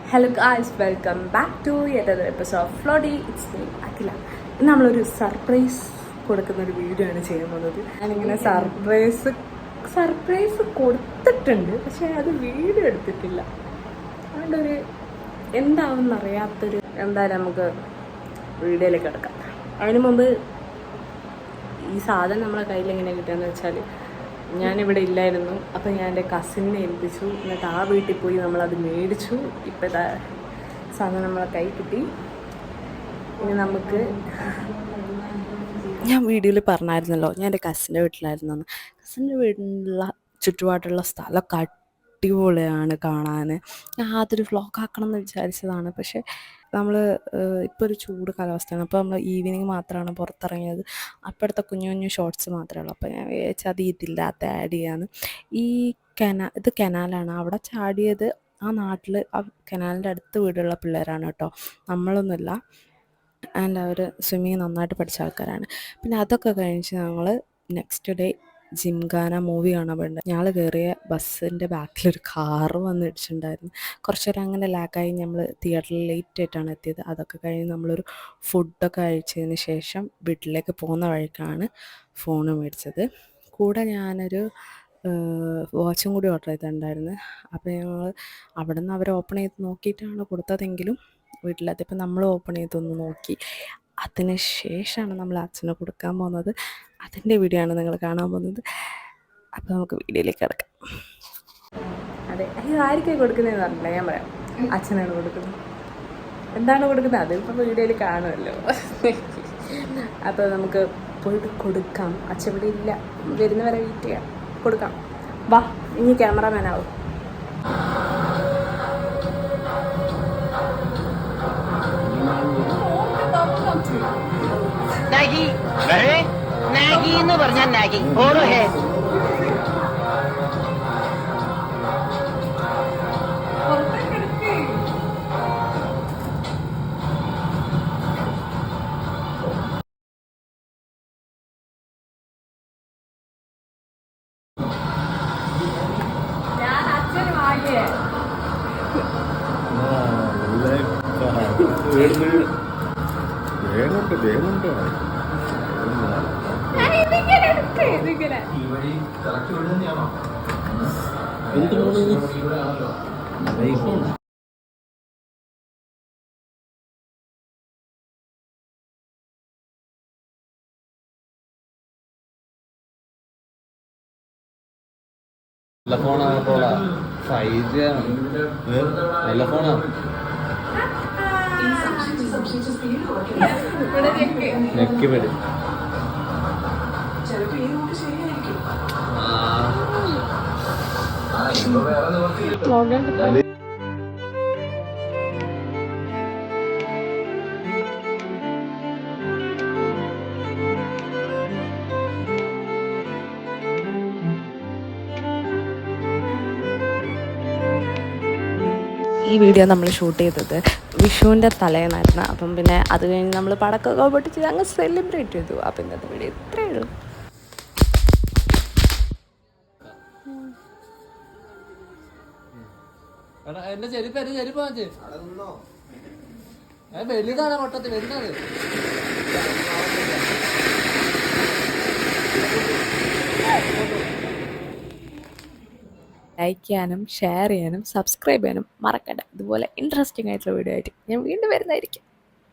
Hello guys, welcome back to yet another episode of Flody. It's me Akhila. ഇന്ന് നമ്മളൊരു surprise കൊടുക്കുന്നൊരു video ആണ് ചെയ്യാൻ പോകുന്നത്. ഞാനിങ്ങനെ സർപ്രൈസ് കൊടുത്തിട്ടുണ്ട്, പക്ഷേ അത് വീഡിയോ എടുത്തിട്ടില്ല. അതുകൊണ്ടൊരു എന്താണെന്നറിയാത്തൊരു എന്തായാലും നമുക്ക് വീഡിയോയിലേക്ക് എടുക്കാം. അതിന് മുമ്പ് ഈ സാധനം നമ്മളെ കയ്യിൽ എങ്ങനെ കിട്ടുകയെന്ന് വെച്ചാൽ, ഞാനിവിടെ ഇല്ലായിരുന്നു. അപ്പോൾ ഞാൻ എൻ്റെ കസിനെ ഏൽപ്പിച്ചു. എന്നിട്ട് ആ വീട്ടിൽ പോയി നമ്മളത് മേടിച്ചു. ഇപ്പോൾ ഇതാ സാധനം നമ്മളെ കൈ കിട്ടി. ഇനി നമുക്ക്, ഞാൻ വീഡിയോയിൽ പറഞ്ഞായിരുന്നല്ലോ ഞാൻ എൻ്റെ കസിൻ്റെ വീട്ടിലായിരുന്നു. കസിൻ്റെ വീട്ടിലുള്ള ചുറ്റുപാടുള്ള സ്ഥലമൊക്കെ അടിപൊളിയാണ് കാണാൻ. ഞാൻ അതൊരു വ്ളോഗാക്കണം എന്ന് വിചാരിച്ചതാണ്. പക്ഷേ നമ്മൾ ഇപ്പോൾ ഒരു ചൂട് കാലാവസ്ഥയാണ്. അപ്പോൾ നമ്മൾ ഈവനിങ് മാത്രമാണ് പുറത്തിറങ്ങിയത്. അപ്പോഴത്തെ കുഞ്ഞു കുഞ്ഞു ഷോർട്സ് മാത്രമേ ഉള്ളൂ. അപ്പോൾ ഞാൻ വിചാരിച്ചാൽ അത് ഇതില്ലാത്ത ആഡ് ചെയ്യാന്ന്. ഈ ഇത് കനാലാണ്. അവിടെ ചാടിയത് ആ നാട്ടിൽ ആ കനാലിൻ്റെ അടുത്ത് വീടുള്ള പിള്ളേരാണ് കേട്ടോ, നമ്മളൊന്നുമില്ല. ആൻഡ് അവർ സ്വിമ്മിങ് നന്നായിട്ട് പഠിച്ച ആൾക്കാരാണ്. പിന്നെ അതൊക്കെ കഴിഞ്ഞ് ഞങ്ങൾ നെക്സ്റ്റ് ഡേ ജിംഖാന മൂവി കാണാൻ പോയിട്ടുണ്ട്. ഞങ്ങൾ കയറിയ ബസ്സിൻ്റെ ബാക്കിലൊരു കാറ് വന്ന് ഇടിച്ചിട്ടുണ്ടായിരുന്നു. കുറച്ച് നേരം അങ്ങനെ ലാക്കായി നമ്മൾ തിയേറ്ററിൽ ലേറ്റ് ആയിട്ടാണ് എത്തിയത്. അതൊക്കെ കഴിഞ്ഞ് നമ്മളൊരു ഫുഡൊക്കെ കഴിച്ചതിന് ശേഷം വീട്ടിലേക്ക് പോകുന്ന വഴിക്കാണ് ഫോൺ മേടിച്ചത്. കൂടെ ഞാനൊരു വാച്ചും കൂടി ഓർഡർ ചെയ്തിട്ടുണ്ടായിരുന്നു. അപ്പോൾ ഞങ്ങൾ അവിടെ നിന്ന് അവർ ഓപ്പൺ ചെയ്ത് നോക്കിയിട്ടാണ് കൊടുത്തതെങ്കിലും വീട്ടിലെത്തിയപ്പോൾ നമ്മൾ ഓപ്പൺ ചെയ്തൊന്ന് നോക്കി. അതിന് ശേഷമാണ് നമ്മൾ അച്ഛന് കൊടുക്കാൻ പോകുന്നത്. അതിൻ്റെ വീഡിയോ ആണ് നിങ്ങൾ കാണാൻ പോകുന്നത്. അപ്പോൾ നമുക്ക് വീഡിയോയിലേക്ക് കിടക്കാം. അതെ, ആർക്കാണ് കൊടുക്കുന്നതെന്ന് പറഞ്ഞില്ല, ഞാൻ പറയാം. അച്ഛനാണ് കൊടുക്കുന്നത്. എന്താണ് കൊടുക്കുന്നത് അതിപ്പോൾ വീഡിയോയിൽ കാണുമല്ലോ. അപ്പോൾ നമുക്ക് പോയിട്ട് കൊടുക്കാം. അച്ഛൻ ഇവിടെ ഇല്ല, വരുന്നവരെ വെയിറ്റ് ചെയ്യാം, കൊടുക്കാം. വാ, ഇനി ക്യാമറമാൻ ആവും. നാഗി എന്ന് പറഞ്ഞാൽ നാഗി ഓരോ ഹേ നല്ല ഫോണാണ്. 5G ആണ്, നല്ല ഫോണാണ്. നെക്കി വരും. ഈ വീഡിയോ നമ്മൾ ഷൂട്ട് ചെയ്തത് വിഷുവിൻ്റെ തലേന്നായിരുന്നു. അപ്പം പിന്നെ അത് കഴിഞ്ഞ് നമ്മൾ പടക്കമൊക്കെ പൊട്ടിച്ച് അങ്ങ് സെലിബ്രേറ്റ് ചെയ്തു. അപ്പം ഇന്നത്തെ വീഡിയോ ഇത്രയേ ഉള്ളൂ. എന്റെ ചെരുപ്പ് വലുതാണ് മൊട്ടത്തിൽ വരുന്നത്. ലൈക്ക് ചെയ്യാനും ഷെയർ ചെയ്യാനും സബ്സ്ക്രൈബ് ചെയ്യാനും മറക്കണ്ട. ഇതുപോലെ ഇൻട്രസ്റ്റിംഗ് ആയിട്ടുള്ള വീഡിയോ ആയിട്ട് ഞാൻ വീണ്ടും വരുന്നതായിരിക്കും.